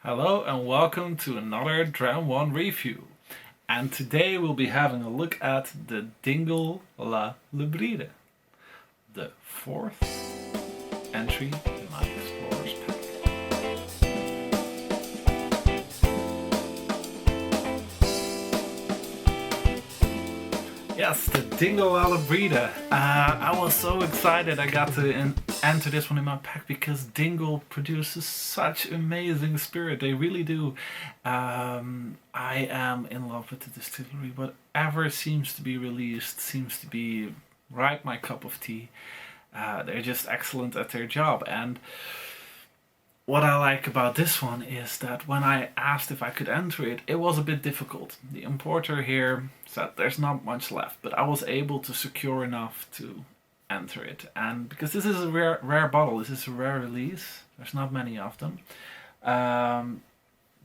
Hello and welcome to another Dram 1 review. And today we'll be having a look at the Dingle La Le Bride, the fourth entry in my Explorer's pack. Yes, the Dingle La Le Bride. I was so excited I got to enter this one in my pack because Dingle produces such amazing spirit. They really do. I am in love with the distillery. Whatever seems to be released seems to be right my cup of tea. They're just excellent at their job. And what I like about this one is that when I asked if I could enter it, it was a bit difficult. The importer here said there's not much left, but I was able to secure enough to enter it. And because this is a rare bottle, this is a rare release, there's not many of them.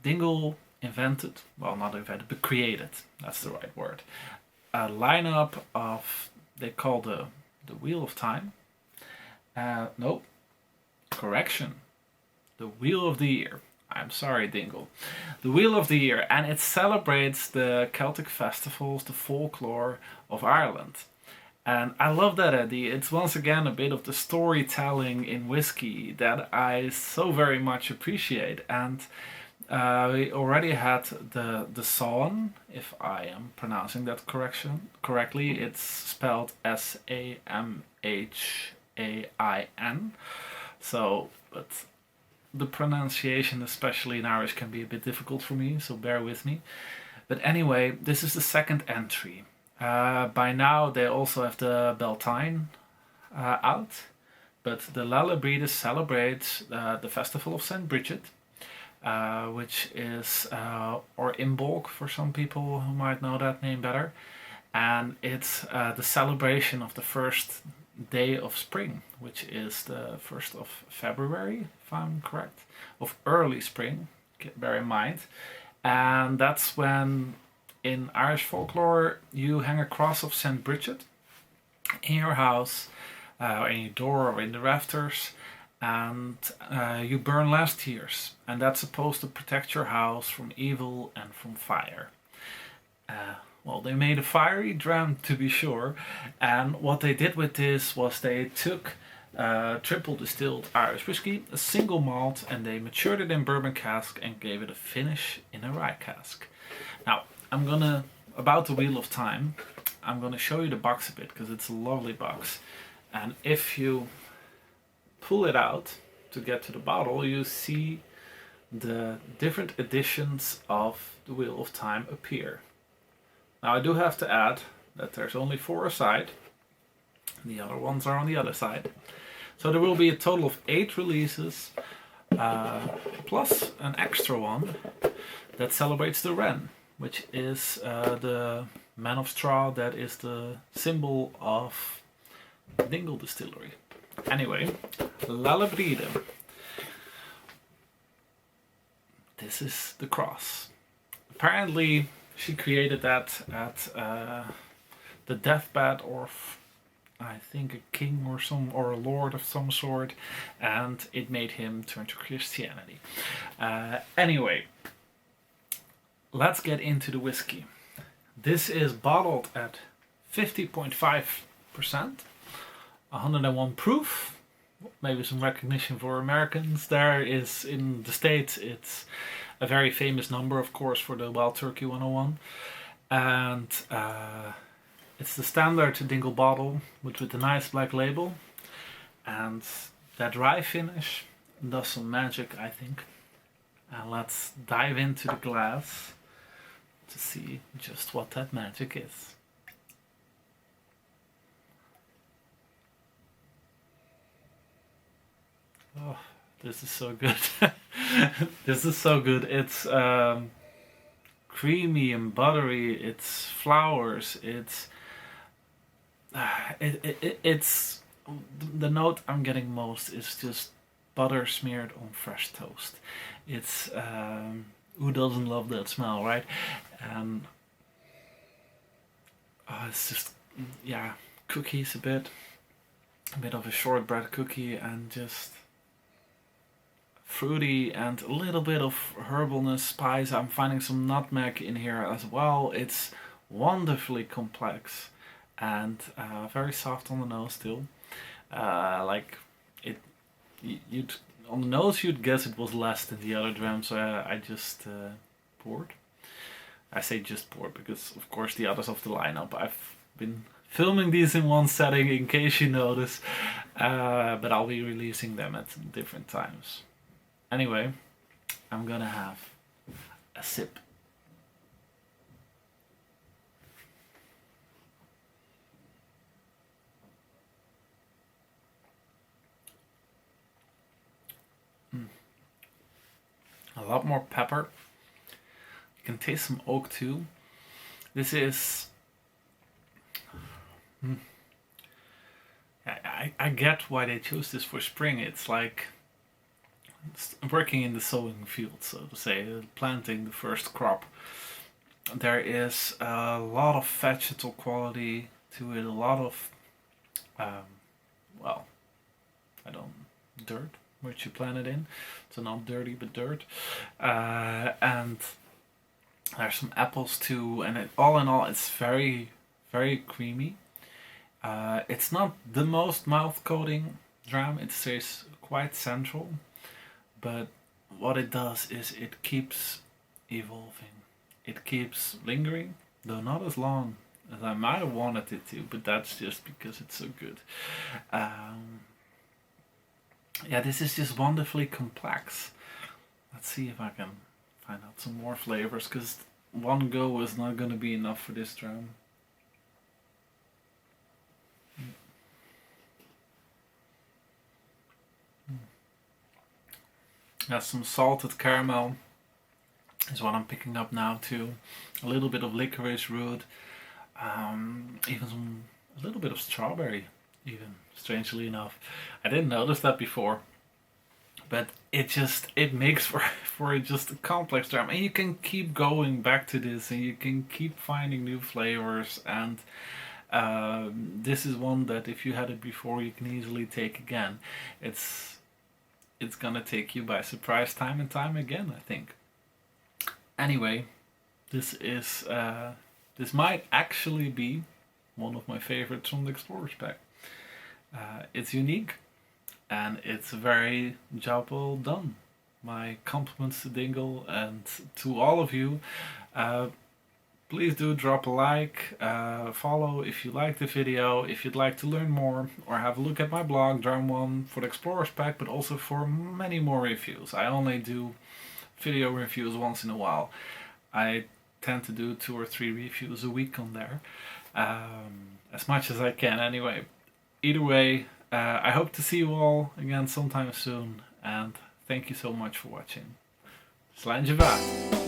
Dingle invented, well, not invented, but created, that's the right word, a lineup of, they call the Wheel of Time. Nope, correction. The Wheel of the Year. I'm sorry, Dingle. The Wheel of the Year, and it celebrates the Celtic festivals, the folklore of Ireland. And I love that idea. It's once again a bit of the storytelling in whiskey that I so very much appreciate. And we already had the Samhain, if I am pronouncing that correctly. It's spelled Samhain. So, but the pronunciation, especially in Irish, can be a bit difficult for me, so bear with me. But anyway, this is the second entry. By now they also have the Bealtaine out, but the La Le Bride celebrates the festival of St. Bridget, which is, or Imbolc for some people who might know that name better. And it's the celebration of the first day of spring, which is the 1st of February, if I'm correct, of early spring, bear in mind. And that's when in Irish folklore you hang a cross of St. Bridget in your house, or in your door or in the rafters, and you burn last tears, and that's supposed to protect your house from evil and from fire. Well, they made a fiery dram, to be sure, and what they did with this was they took triple distilled Irish whiskey, a single malt, and they matured it in bourbon cask and gave it a finish in a rye cask. Now, about the Wheel of Time, I'm gonna show you the box a bit because it's a lovely box. And if you pull it out to get to the bottle, you see the different editions of the Wheel of Time appear. Now I do have to add that there's only 4 aside, the other ones are on the other side. So there will be a total of 8 releases, plus an extra one that celebrates the wren, which is the man of straw that is the symbol of Dingle Distillery. Anyway, La Le Bride. This is the cross. Apparently she created that at the deathbed of, I think, a king or a lord of some sort, and it made him turn to Christianity. Anyway, let's get into the whiskey. This is bottled at 50.5%, 101 proof. Maybe some recognition for Americans. There is, in the States, it's a very famous number, of course, for the Wild Turkey 101. And it's the standard Dingle bottle, with the nice black label. And that rye finish does some magic, I think. And let's dive into the glass to see just what that magic is. Oh, this is so good. This is so good. It's creamy and buttery. It's flowers. It's the note I'm getting most is just butter smeared on fresh toast. It's who doesn't love that smell, right? And it's just, yeah, cookies a bit of a shortbread cookie, and just fruity and a little bit of herbalness, spice. I'm finding some nutmeg in here as well. It's wonderfully complex and very soft on the nose still. Like it, you'd on the nose you'd guess it was less than the other dram, so I just poured. I say just poured because of course the others of the lineup I've been filming these in one setting in case you notice, but I'll be releasing them at different times. Anyway, I'm gonna have a sip. A lot more pepper. You can taste some oak too. This is... I get why they chose this for spring. It's like working in the sowing field, so to say, planting the first crop. There is a lot of vegetal quality to it, a lot of, well, dirt, which you plant it in. So not dirty, but dirt. And there's some apples too, and all in all, it's very, very creamy. It's not the most mouth-coating dram, it stays quite central, but what it does is it keeps evolving. It keeps lingering, though not as long as I might have wanted it to, but that's just because it's so good. Yeah, this is just wonderfully complex. Let's see if I can find out some more flavors, because one go is not going to be enough for this dram. There's some salted caramel is what I'm picking up now too. A little bit of licorice root, even a little bit of strawberry, even strangely enough. I didn't notice that before, but it makes for just a complex dram, and you can keep going back to this, and you can keep finding new flavors. And this is one that if you had it before, you can easily take again. It's gonna take you by surprise time and time again, I think. Anyway, this might actually be one of my favorites from the Explorer's Pack. It's unique and it's very job well done. My compliments to Dingle and to all of you. Please do drop a like, follow if you like the video, if you'd like to learn more, or have a look at my blog, Dram One, for the Explorer's Pack, but also for many more reviews. I only do video reviews once in a while. I tend to do 2 or 3 reviews a week on there, as much as I can anyway. Either way, I hope to see you all again sometime soon, and thank you so much for watching. Slanjava!